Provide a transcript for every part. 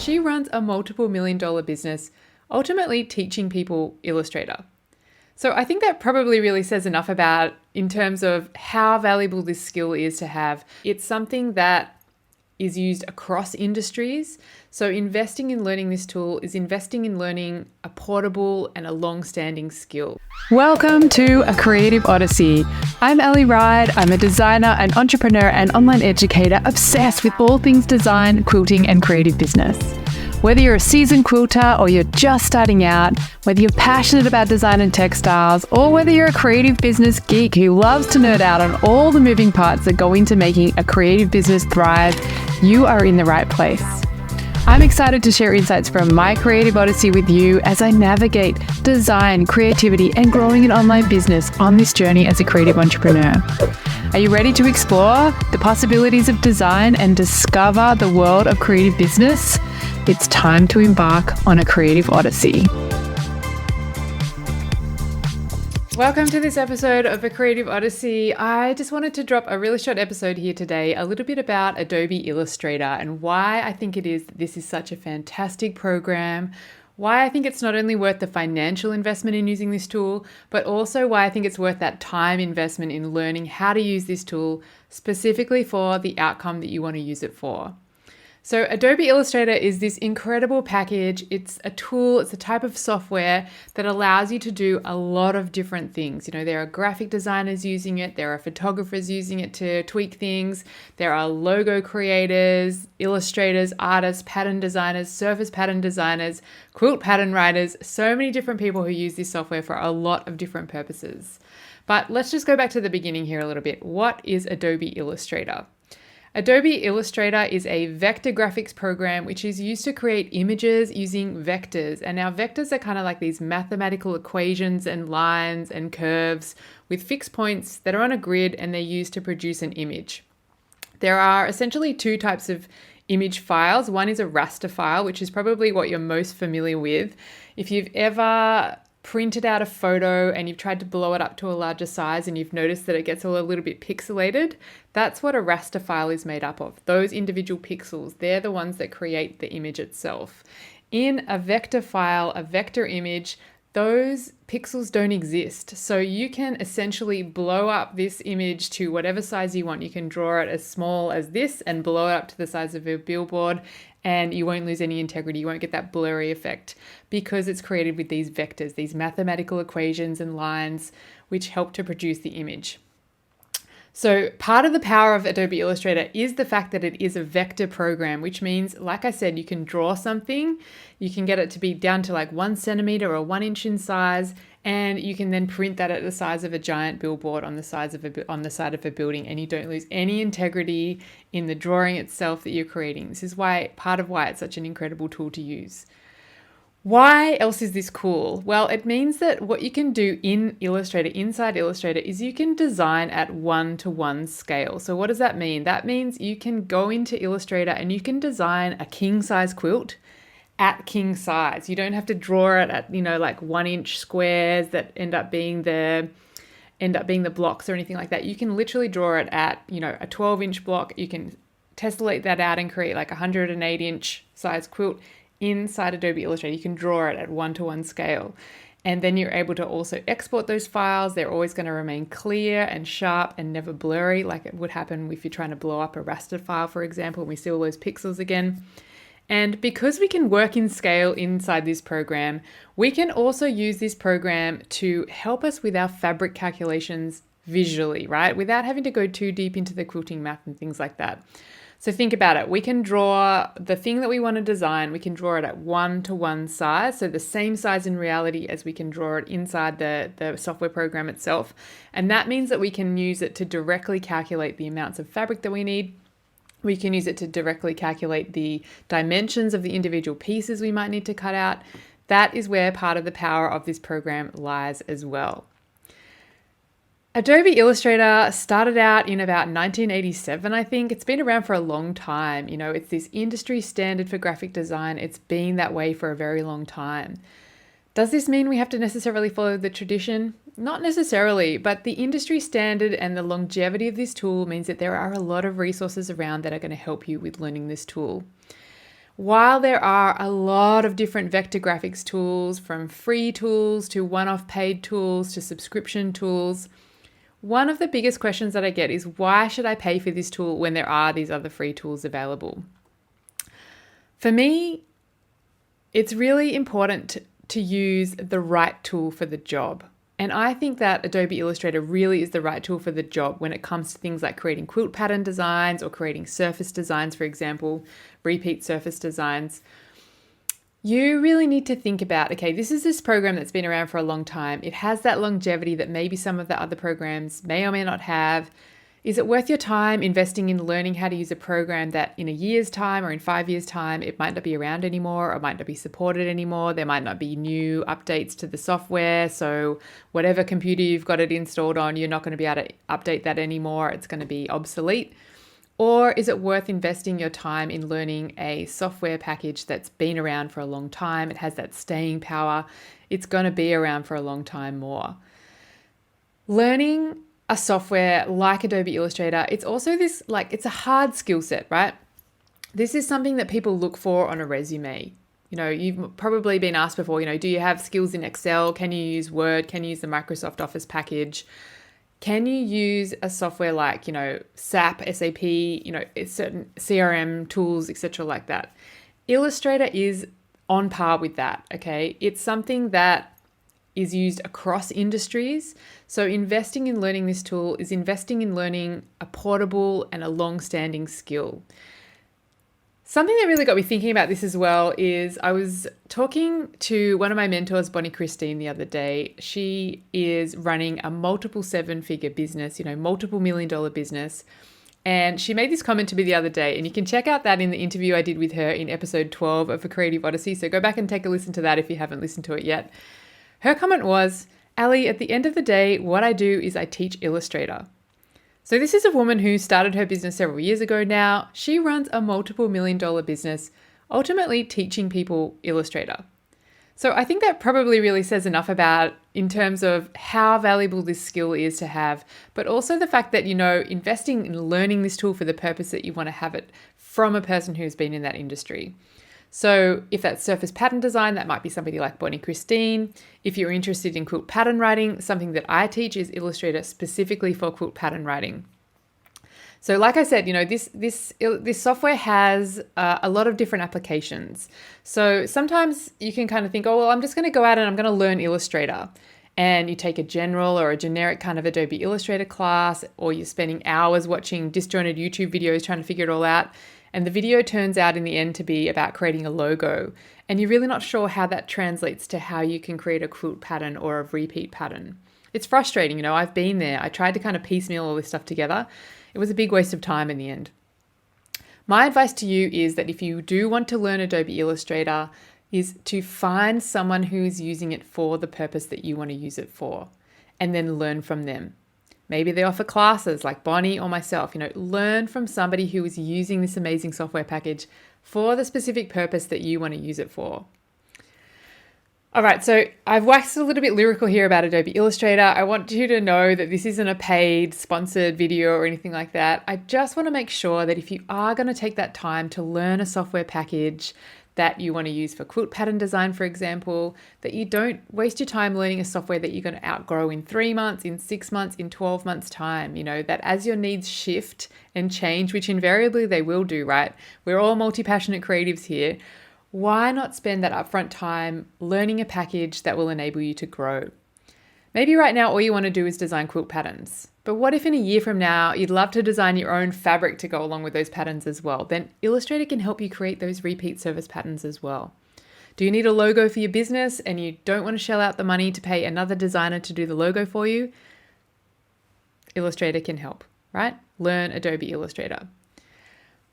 she runs a multiple $1 million business, ultimately teaching people Illustrator. So I think that probably really says enough about in terms of how valuable this skill is to have. It's something that is used across industries. So investing in learning this tool is investing in learning a portable and a long-standing skill. Welcome to A Creative Odyssey. I'm Ally Ryde. I'm a designer, an entrepreneur, and online educator obsessed with all things design, quilting, and creative business. Whether you're a seasoned quilter or you're just starting out, whether you're passionate about design and textiles, or whether you're a creative business geek who loves to nerd out on all the moving parts that go into making a creative business thrive, you are in the right place. I'm excited to share insights from my Creative Odyssey with you as I navigate design, creativity, and growing an online business on this journey as a creative entrepreneur. Are you ready to explore the possibilities of design and discover the world of creative business? It's time to embark on a creative odyssey. Welcome to this episode of A Creative Odyssey. I just wanted to drop a really short episode here today, a little bit about Adobe Illustrator and why I think it is that this is such a fantastic program, why I think it's not only worth the financial investment in using this tool, but also why I think it's worth that time investment in learning how to use this tool specifically for the outcome that you want to use it for. So Adobe Illustrator is this incredible package. It's a tool, it's a type of software that allows you to do a lot of different things. You know, there are graphic designers using it, there are photographers using it to tweak things, there are logo creators, illustrators, artists, pattern designers, surface pattern designers, quilt pattern writers, so many different people who use this software for a lot of different purposes. But let's just go back to the beginning here a little bit. What is Adobe Illustrator? Adobe Illustrator is a vector graphics program which is used to create images using vectors. And now vectors are kind of like these mathematical equations and lines and curves with fixed points that are on a grid, and they're used to produce an image. There are essentially two types of image files. One is a raster file, which is probably what you're most familiar with. If you've ever printed out a photo and you've tried to blow it up to a larger size and you've noticed that it gets all a little bit pixelated, that's what a raster file is made up of. Those individual pixels, they're the ones that create the image itself. In a vector file, a vector image, those pixels don't exist. So you can essentially blow up this image to whatever size you want. You can draw it as small as this and blow it up to the size of a billboard, and you won't lose any integrity. You won't get that blurry effect because it's created with these vectors, these mathematical equations and lines which help to produce the image. So part of the power of Adobe Illustrator is the fact that it is a vector program, which means, like I said, you can draw something, you can get it to be down to like 1 centimeter or 1 inch in size, and you can then print that at the size of a giant billboard on the side of a building, and you don't lose any integrity in the drawing itself that you're creating. This is part of why it's such an incredible tool to use. Why else is this cool? Well, it means that what you can do in Illustrator, inside Illustrator, is you can design at 1-to-1 scale. So what does that mean? That means you can go into Illustrator and you can design a king size quilt at king size. You don't have to draw it at, like 1 inch squares that end up being the blocks or anything like that. You can literally draw it at, a 12-inch block. You can tessellate that out and create like a 108-inch size quilt inside Adobe Illustrator. You can draw it at 1-to-1 scale. And then you're able to also export those files. They're always going to remain clear and sharp and never blurry, like it would happen if you're trying to blow up a raster file, for example, and we see all those pixels again. And because we can work in scale inside this program, we can also use this program to help us with our fabric calculations visually, right? Without having to go too deep into the quilting math and things like that. So think about it. We can draw the thing that we want to design. We can draw it at 1-to-1 size. So the same size in reality as we can draw it inside the software program itself. And that means that we can use it to directly calculate the amounts of fabric that we need. We can use it to directly calculate the dimensions of the individual pieces we might need to cut out. That is where part of the power of this program lies as well. Adobe Illustrator started out in about 1987, I think. It's been around for a long time. It's this industry standard for graphic design. It's been that way for a very long time. Does this mean we have to necessarily follow the tradition? Not necessarily, but the industry standard and the longevity of this tool means that there are a lot of resources around that are going to help you with learning this tool. While there are a lot of different vector graphics tools, from free tools to one-off paid tools to subscription tools, one of the biggest questions that I get is, why should I pay for this tool when there are these other free tools available? For me, it's really important to use the right tool for the job. And I think that Adobe Illustrator really is the right tool for the job when it comes to things like creating quilt pattern designs or creating surface designs, for example, repeat surface designs. You really need to think about, okay, this program that's been around for a long time. It has that longevity that maybe some of the other programs may or may not have. Is it worth your time investing in learning how to use a program that in a year's time or in 5 years' time, it might not be around anymore, or it might not be supported anymore? There might not be new updates to the software. So whatever computer you've got it installed on, you're not going to be able to update that anymore. It's going to be obsolete. Or is it worth investing your time in learning a software package that's been around for a long time? It has that staying power. It's going to be around for a long time more. Learning a software like Adobe Illustrator, it's also this, it's a hard skill set, right? This is something that people look for on a resume. You've probably been asked before, do you have skills in Excel? Can you use Word? Can you use the Microsoft Office package? Can you use a software like, SAP, SAP, certain CRM tools, etc. like that? Illustrator is on par with that, okay? It's something that is used across industries. So investing in learning this tool is investing in learning a portable and a long-standing skill. Something that really got me thinking about this as well is I was talking to one of my mentors, Bonnie Christine, the other day. She is running a multiple seven-figure business, multiple million-dollar business. And she made this comment to me the other day, and you can check out that in the interview I did with her in episode 12 of the Creative Odyssey. So go back and take a listen to that if you haven't listened to it yet. Her comment was, Ally, at the end of the day, what I do is I teach Illustrator. So this is a woman who started her business several years ago now. She runs a multiple million-dollar business, ultimately teaching people Illustrator. So I think that probably really says enough about in terms of how valuable this skill is to have, but also the fact that, investing in learning this tool for the purpose that you want to have it from a person who's been in that industry. So if that's surface pattern design, that might be somebody like Bonnie Christine. If you're interested in quilt pattern writing, something that I teach is Illustrator specifically for quilt pattern writing. So like I said, this software has a lot of different applications. So sometimes you can kind of think, oh, well, I'm just going to go out and I'm going to learn Illustrator. And you take a general or a generic kind of Adobe Illustrator class, or you're spending hours watching disjointed YouTube videos trying to figure it all out. And the video turns out in the end to be about creating a logo. And you're really not sure how that translates to how you can create a quilt pattern or a repeat pattern. It's frustrating, I've been there. I tried to kind of piecemeal all this stuff together. It was a big waste of time in the end. My advice to you is that if you do want to learn Adobe Illustrator, is to find someone who's using it for the purpose that you want to use it for, and then learn from them. Maybe they offer classes like Bonnie or myself, learn from somebody who is using this amazing software package for the specific purpose that you want to use it for. All right, so I've waxed a little bit lyrical here about Adobe Illustrator. I want you to know that this isn't a paid, sponsored video or anything like that. I just want to make sure that if you are going to take that time to learn a software package that you want to use for quilt pattern design, for example, that you don't waste your time learning a software that you're going to outgrow in 3 months, in 6 months, in 12 months time, that as your needs shift and change, which invariably they will do, right? We're all multi-passionate creatives here. Why not spend that upfront time learning a package that will enable you to grow? Maybe right now all you want to do is design quilt patterns. But what if in a year from now you'd love to design your own fabric to go along with those patterns as well? Then Illustrator can help you create those repeat service patterns as well. Do you need a logo for your business and you don't want to shell out the money to pay another designer to do the logo for you? Illustrator can help, right? Learn Adobe Illustrator.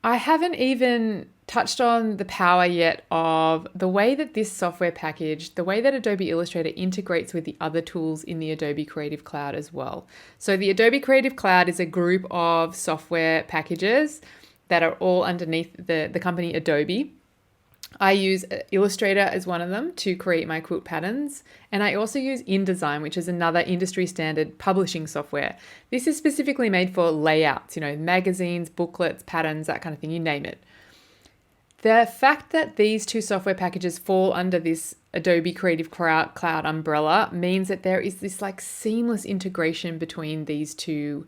I haven't even touched on the power yet of the way that this software package, the way that Adobe Illustrator integrates with the other tools in the Adobe Creative Cloud as well. So the Adobe Creative Cloud is a group of software packages that are all underneath the company Adobe. I use Illustrator as one of them to create my quilt patterns. And I also use InDesign, which is another industry standard publishing software. This is specifically made for layouts, magazines, booklets, patterns, that kind of thing, you name it. The fact that these two software packages fall under this Adobe Creative Cloud umbrella means that there is this like seamless integration between these two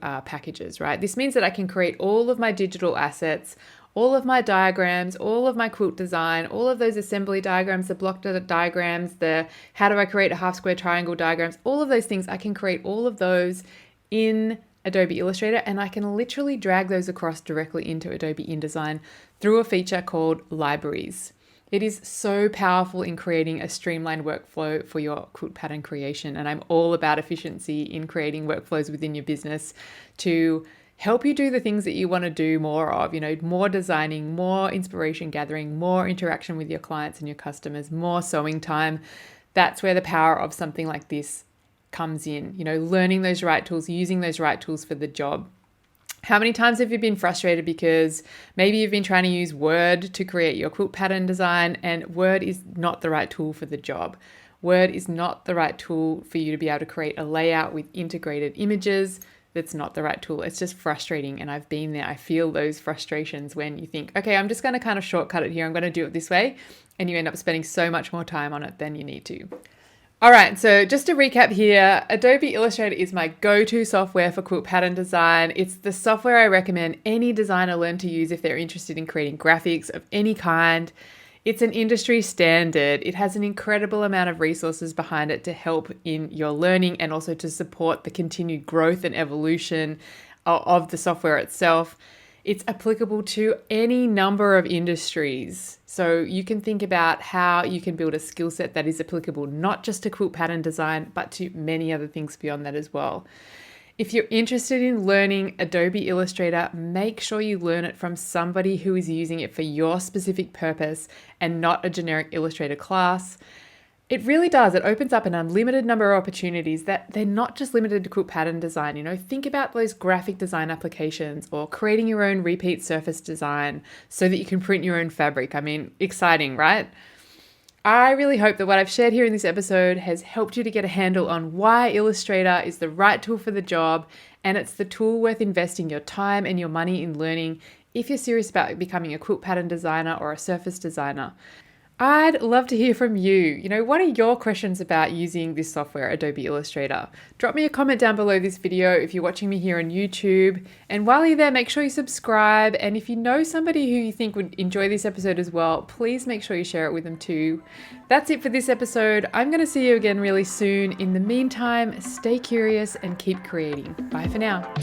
packages, right? This means that I can create all of my digital assets, all of my diagrams, all of my quilt design, all of those assembly diagrams, the block diagrams, the how do I create a half square triangle diagrams, all of those things. I can create all of those in Adobe Illustrator, and I can literally drag those across directly into Adobe InDesign through a feature called libraries. It is so powerful in creating a streamlined workflow for your quilt pattern creation. And I'm all about efficiency in creating workflows within your business to help you do the things that you want to do more of, more designing, more inspiration gathering, more interaction with your clients and your customers, more sewing time. That's where the power of something like this comes in, learning those right tools, using those right tools for the job. How many times have you been frustrated because maybe you've been trying to use Word to create your quilt pattern design and Word is not the right tool for the job? Word is not the right tool for you to be able to create a layout with integrated images. That's not the right tool. It's just frustrating. And I've been there. I feel those frustrations when you think, okay, I'm just going to kind of shortcut it here. I'm going to do it this way. And you end up spending so much more time on it than you need to. All right, so just to recap here, Adobe Illustrator is my go-to software for quilt pattern design. It's the software I recommend any designer learn to use if they're interested in creating graphics of any kind. It's an industry standard. It has an incredible amount of resources behind it to help in your learning and also to support the continued growth and evolution of the software itself. It's applicable to any number of industries. So you can think about how you can build a skill set that is applicable not just to quilt pattern design, but to many other things beyond that as well. If you're interested in learning Adobe Illustrator, make sure you learn it from somebody who is using it for your specific purpose and not a generic Illustrator class. It really does. It opens up an unlimited number of opportunities that they're not just limited to quilt pattern design. Think about those graphic design applications or creating your own repeat surface design so that you can print your own fabric. I mean, exciting, right? I really hope that what I've shared here in this episode has helped you to get a handle on why Illustrator is the right tool for the job, and it's the tool worth investing your time and your money in learning if you're serious about becoming a quilt pattern designer or a surface designer. I'd love to hear from you. What are your questions about using this software, Adobe Illustrator? Drop me a comment down below this video if you're watching me here on YouTube. And while you're there, make sure you subscribe. And if you know somebody who you think would enjoy this episode as well, please make sure you share it with them too. That's it for this episode. I'm going to see you again really soon. In the meantime, stay curious and keep creating. Bye for now.